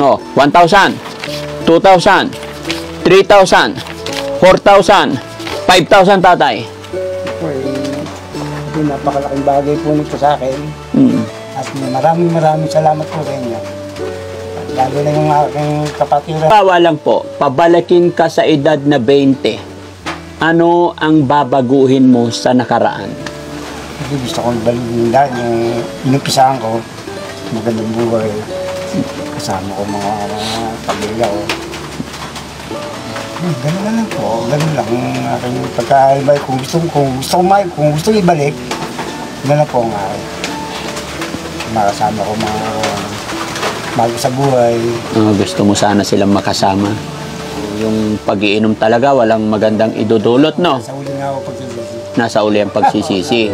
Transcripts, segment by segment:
Oh, 1,000, 2,000, 3,000, 4,000, 5,000 tatay. Po, napakalaking bagay po nito sa akin. At maraming salamat po sa inyo. Lalo na yung aking kapatid. Bawa lang po, pabalakin ka sa edad na 20. Ano ang babaguhin mo sa nakaraan? Kasi gusto kong balikin dahil yung inumpisahan ko, magandang buhay. Kasama ko mga pamilya ko. Ganun na lang po, ganun lang ang aking pagkaibay. Kung gusto ibalik, ganun na po ang akin. Makasama ko mga bago sa buhay. Gusto mo sana silang makasama. Yung pag-iinom talaga, walang magandang idudulot, no? Sa uli nga ako pagsisisi. Nasa uli ang pagsisisi.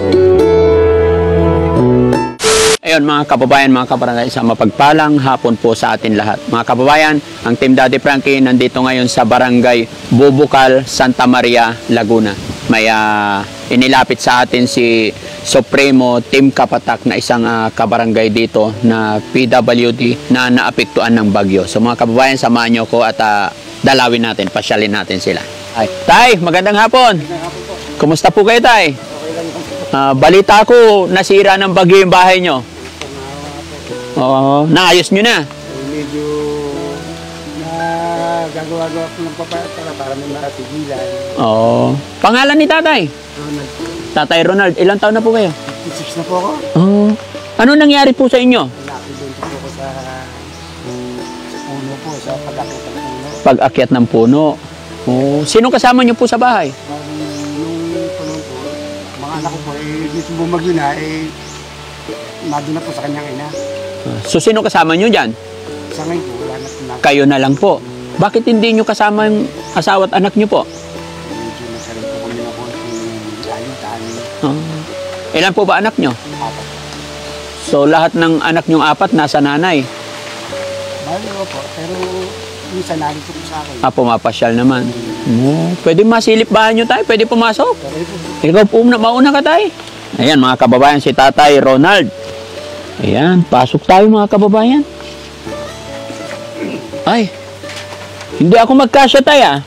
Ayun mga kababayan, mga kabarangay, sa mapagpalang hapon po sa atin lahat. Mga kababayan, ang Team Daddy Frankie nandito ngayon sa Barangay Bubukal, Santa Maria, Laguna. May inilapit sa atin si Supremo Team Kapatak na isang kabarangay dito na PWD na naapektuhan ng bagyo. So mga kababayan, samahan nyo ko at dalawin natin, pasyalin natin sila. Ay, Tay, magandang hapon. Kumusta po kayo, Tay? Balita ko, nasira ng bagyo yung bahay nyo. Naayos nyo na? Medyo gagawa-gawa ko ng papaya para may matigilan. Pangalan ni Tatay? Ronald. Tatay Ronald, ilang taon na po kayo? 56 na po ako. Ano nangyari po sa inyo? Nakakidente po ako sa puno po, sa pag-akyat ng puno. Pag-akyat ng puno. Sino kasama nyo po sa bahay? Nung puno po, mga anak ko po, dito bumagyo na, nandun na po sa kanyang ina. So sino kasama nyo dyan? Sa ngayon po, wala na po na. Kayo na lang po. Bakit hindi nyo kasama yung asawa at anak nyo po? Medyo nasarin po kami na po yung aling-tali. Ilan po ba anak nyo? 4. So lahat ng anak nyo 4 nasa nanay. Bali ko po, pero minsan narito po sa akin. Pumapasyal naman. Pwede masilip bahay nyo tayo? Pwede pumasok? Ikaw po, mauna ka tayo. Ayan mga kababayan, si Tatay Ronald. Ayan, pasok tayo mga kababayan. Ay, hindi ako magkasya tayo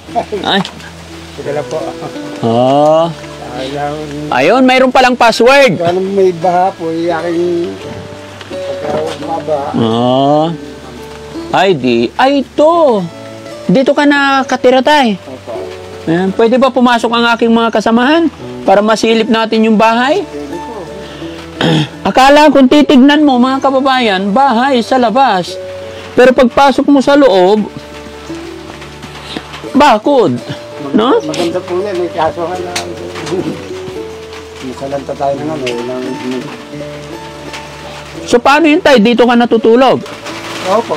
Ay. Sige lang po. Ayun, mayroon palang password. Kung may baha po, aking pagkabaha. Ay, ito. Dito ka nakatira tayo. Ayan, pwede ba pumasok ang aking mga kasamahan para masilip natin yung bahay? Akala kung titignan mo mga kababayan, bahay sa labas. Pero pagpasok mo sa loob, bakod. No? Maganda po yan, may kaso nga na. Masalanta tayo na nga. So paano yun tayo? Dito ka natutulog? Opo.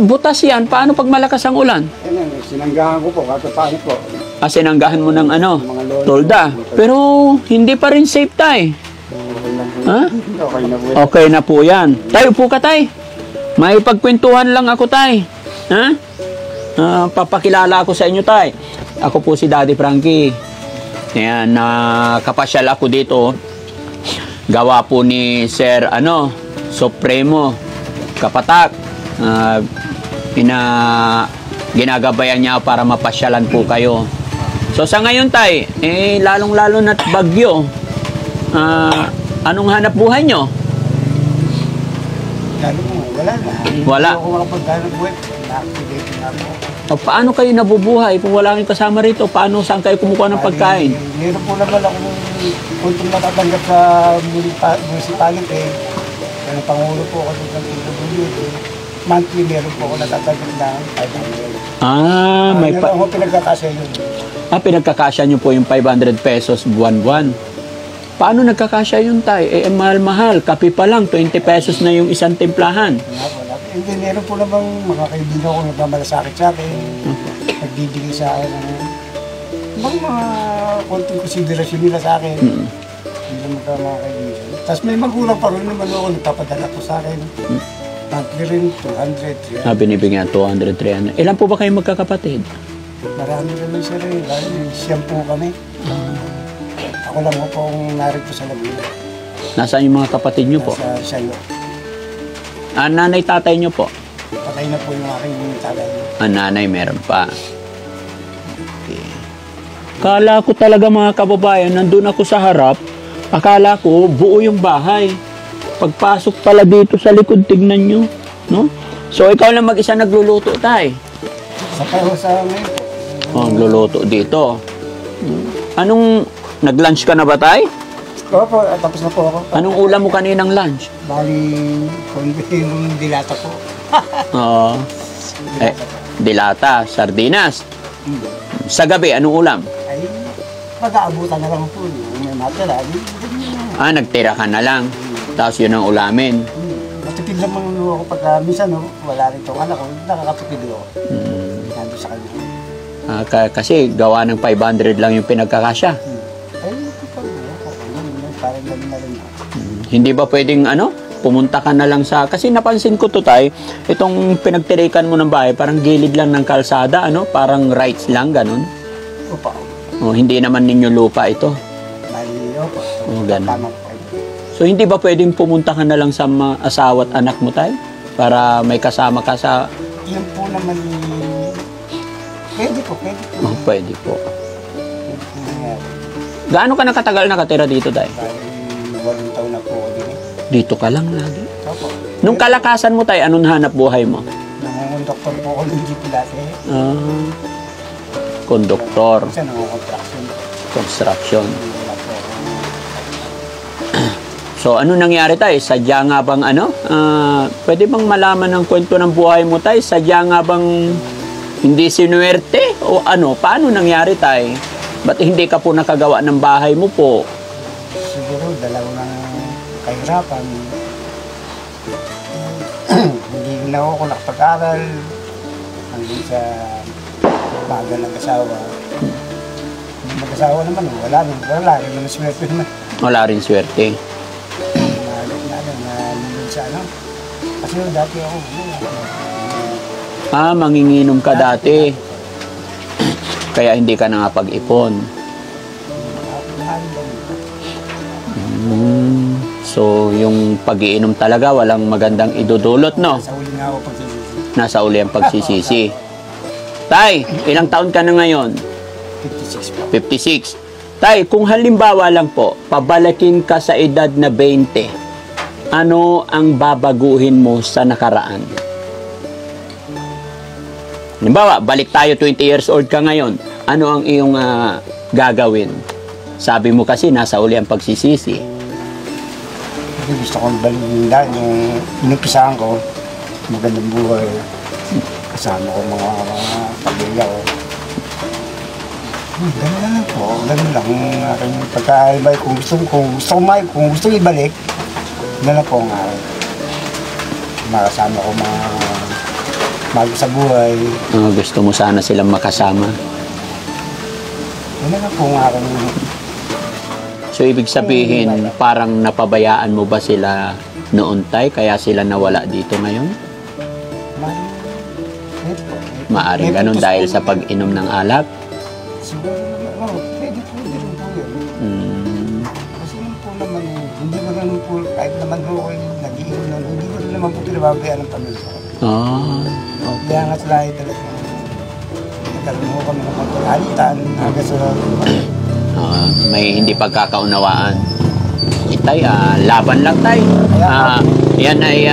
Butas yan. Paano pag malakas ang ulan? Sinanggahan ko po, kato paano po. Sinanggahan mo ng tolda. Pero hindi pa rin safe tayo. Okay na po. Okay na po yan. Tayo po ka tayo. May pagkwentuhan lang ako tayo. Papakilala ako sa inyo tayo. Ako po si Daddy Frankie. Ayan, nakapasyal ako dito. Gawa po ni Sir Supremo Kapatak. Ginagabayan niya para mapasyalan po kayo. So sa ngayon tay, lalong-lalo na't bagyo. Anong hanap buhay nyo? Wala na. Wala. Hindi ako makapaghanap buhay. Na-activate na po. Paano kayo nabubuhay kung wala kayong kasama rito? Saan kayo kumukuha ng pagkain? Meron po naman akong kuntong natatanggap sa municipality. Pero Pangulo po ako ng PWD. Monthly meron po ako natatanggap ng 500. May ako pinagkakasya yun. Pinagkakasya nyo po yung 500 pesos buwan-buwan. Paano nagkakasya yun tayo? Mahal-mahal. Kape pa lang, 20 pesos na yung isang timplahan. Hindi, meron po namang mga kaibigan ko nagmamalasakit sa akin. Nagbibigay sa akin ng mga konting konsiderasyon nila sa akin. Hindi naman ka mga kaibigan. Tapos may magulang pa rin naman ako, nagpapadala po sa akin. Monthly rin, 200, 300. Binibigyan 200, 300. Ilan po ba kayo magkakapatid? Marami kami sir eh. Siyam po kami. Ako lang po ang narito sa Laguna. Nasaan yung mga kapatid nyo po? Sa Sayo. Nanay, tatay nyo po? Patay na po yung aking tatay. Nanay, meron pa. Okay. Kala ko talaga mga kababayan, nandun ako sa harap, akala ko buo yung bahay. Pagpasok pala dito sa likod, tignan nyo. No? So, ikaw lang mag-isa nagluluto, tay? Sa kayo sa ngayon po. Nagluluto dito. Anong, nag-lunch ka na ba, tay? Opo, tapos na po ako. Anong ulam mo kaninang lunch? Bali, kung yung dilata po. Oo. Dilata, sardinas. Sa gabi, anong ulam? Ay, pag-aabutan na lang po. May matira. Nagtira ka na lang. Tapos yun ang ulamin. Matipid lang mga ako pagka minsan, no, wala rin itong anak ko, nakakatipid ako. Nandun sa kanya. Kasi gawa ng 500 lang yung pinagkakasya. Ay, parang gano'n na rin. Hindi ba pwedeng pumunta ka na lang sa... Kasi napansin ko to, tay, itong pinagtirikan mo ng bahay, parang gilid lang ng kalsada, parang rights lang, ganun. Opa. Hindi naman ninyo lupa ito. Bali, opa. Ganun. Tama po. So, hindi ba pwedeng pumunta ka na lang sa asawa at anak mo, tay? Para may kasama ka sa... Yun po naman, pwede po. Pwede po. Gaano ka nakatagal nakatira dito, tay? Bali, 8 taon na po ako din. Dito ka lang lagi. Opo. Nung kalakasan mo, tay, anong hanap buhay mo? Nangungondoktor po ako ng jeep dati. Konduktor. Kasi nangungontraction. Construction. So, ano nangyari, tay? Sadya nga bang pwede bang malaman ng kwento ng buhay mo, tay? Sadya nga bang hindi sinuwerte? O paano nangyari, tay? Ba't hindi ka po nakagawa ng bahay mo po? Siguro, dalawa ng kahirapan. Hindi na ako nakapag-aral. Hanggang sa baga ng asawa. Mag-asawa naman, wala rin naman swerte naman. Wala rin swerte. Kasi dati ako, Manginginom ka dati. Kaya hindi ka nakapag-ipon. So, yung pag-iinom talaga, walang magandang idudulot, no? sa uli nga ako pagsisisi. Nasa uli ang pagsisisi. Tay, ilang taon ka na ngayon? 56 po. 56. Tay, kung halimbawa lang po, pabalakin ka sa edad na 20, ano ang babaguhin mo sa nakaraan? Halimbawa, balik tayo 20 years old ka ngayon. Ano ang iyong gagawin? Sabi mo kasi nasa uli ang pagsisisi. Kasi gusto kong balikin dahil yung inumpisahan ko, magandang buhay. Kasama ko mga pamilya ko. Ganun lang po. Ganun lang ang aking pagkaibay. Kung gusto ibalik, ganun po ang aking. Makasama ko mga mahal ko sa buhay. Gusto mo sana silang makasama. Ganun lang po ang aking. So, ibig sabihin, parang napabayaan mo ba sila noon, tay? Kaya sila nawala dito ngayon? Maaring ganun dahil sa pag-inom ng alak? Siguro naman, pwede po din po yun. Kasi yun po naman, hindi ko naman po, kahit naman po ako nag-iinom nun, hindi ko naman po pinababayaan ng pamilya. Okay. Kaya nga sila ay talaga, nagkaroon ko kami ng pagkakalitan, hanggang sa may hindi pagkakaunawaan. Tay, laban lang, tay. Yan ay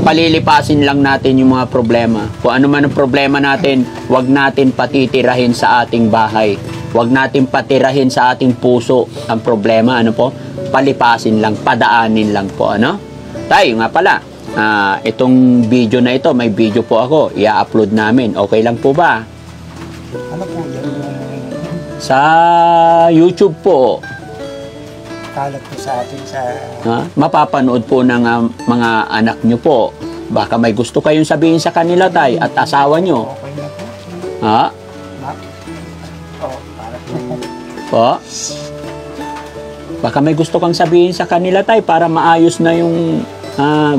palilipasin lang natin yung mga problema. Kung ano man ang problema natin, wag natin patitirahin sa ating bahay. Wag natin patirahin sa ating puso ang problema. Ano po? Palipasin lang, padaanin lang po. Ano? Tay, nga pala, itong video na ito, may video po ako. I-upload namin. Okay lang po ba? ano po yan, Sa YouTube po. kalat po sa atin sa... Mapapanood po ng mga anak nyo po. Baka may gusto kayong sabihin sa kanila, tay, at asawa nyo. Okay na po. Ha? Para po. Po? Baka may gusto kang sabihin sa kanila, tay, para maayos na yung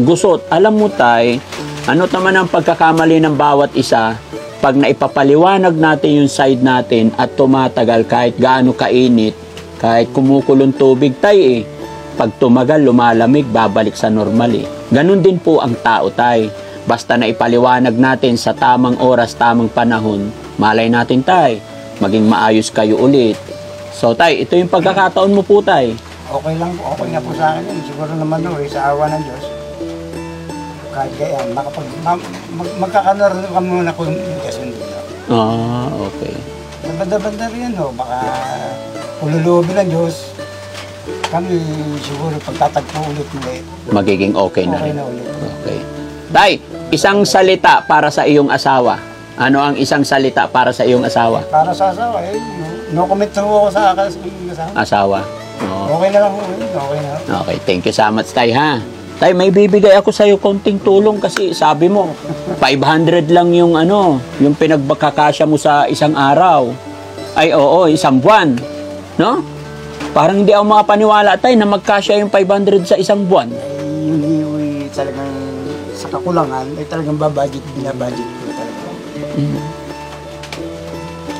gusot. Alam mo, tay, ano naman ang pagkakamali ng bawat isa pag naipapaliwanag natin yung side natin at tumatagal kahit gaano kainit, kahit kumukulong tubig, tay, pag tumagal, lumalamig, babalik sa normal, Ganun din po ang tao, tay. Basta na ipaliwanag natin sa tamang oras, tamang panahon, malay natin, tay, maging maayos kayo ulit. So, tay, ito yung pagkakataon mo po, tay. Okay lang po, okay na po sa akin yun. Siguro naman sa awa ng Diyos. Kahit kaya, magkakaroon ka muna kung kasundo na. Okay. Banda-banda rin, baka ululubin ng Diyos. Kami siguro pagtatagpo ulit ulit. Magiging okay na Okay rin. na ulit. Okay. Tay, isang salita para sa iyong asawa. Ano ang isang salita para sa iyong asawa? Para sa asawa, no comment na ako sa asawa. Asawa. Oo. Okay na lang po, okay na. Okay, thank you so much, tay, ha. Tay, may bibigay ako sa iyo konting tulong kasi sabi mo 500 lang yung yung pinagbakakasya mo sa isang araw. Ay, oo, isang buwan. No? Parang hindi ako makapaniwala, tay, na magkasya yung 500 sa isang buwan. Yung talagang sa kakulangan, ay talagang binabudget ko talaga.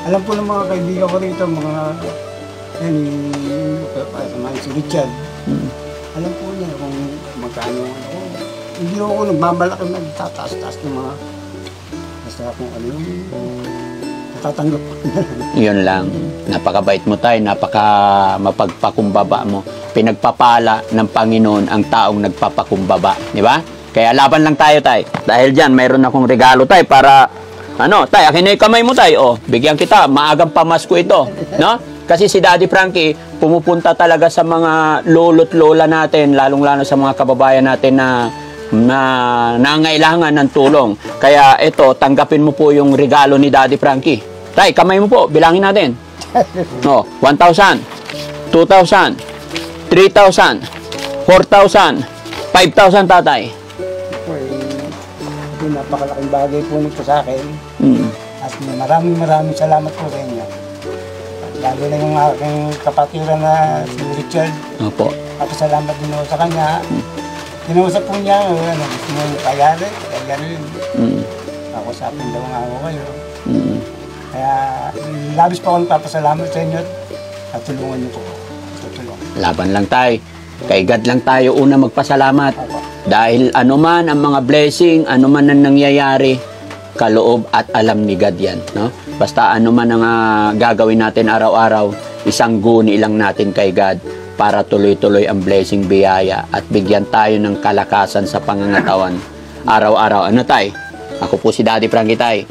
Alam po ng mga kaibigan ko rito, si Richard. Alam po niya kung magkano hindi ako nagbabalak na nagtataas-taas ng mga basta kung ano yung natatanggap ko. Yun lang. Napakabait mo, tay. Napaka mapagpakumbaba mo. Pinagpapala ng Panginoon ang taong nagpapakumbaba. Di ba? Kaya laban lang tayo, tay. Dahil dyan, mayroon akong regalo, tay, para tay, akin na yung kamay mo, tay. Bigyan kita. Maagang pamasko ito. No? Kasi si Daddy Frankie, pumupunta talaga sa mga lolo't lola natin, lalong-lalo sa mga kababayan natin na nangailangan ng tulong. Kaya ito, tanggapin mo po yung regalo ni Daddy Frankie. Tay, kamay mo po, bilangin natin. 1,000, 2,000, 3,000, 4,000, 5,000, tatay. Ito, napakalaking bagay po nito sa akin. At maraming salamat po sa inyo. Lalo na yung aking kapatiran na si Richard. Opo. Salamat din ako sa kanya. Kinausap po niya, gusto mo kayari, ako sapin daw nga ako kayo. Kaya labis pa akong papasalamat sa inyo at tulungan niyo po. Tutulong. Laban lang tayo. Kay God lang tayo una magpasalamat. Dahil anuman ang mga blessing, anuman ang nangyayari, kaloob at alam ni God yan. No? Basta anuman ang gagawin natin araw-araw, isang guni lang natin kay God para tuloy-tuloy ang blessing, biyaya at bigyan tayo ng kalakasan sa pangangatawan araw-araw. Ano tay? Ako po si Daddy Frankie, tay.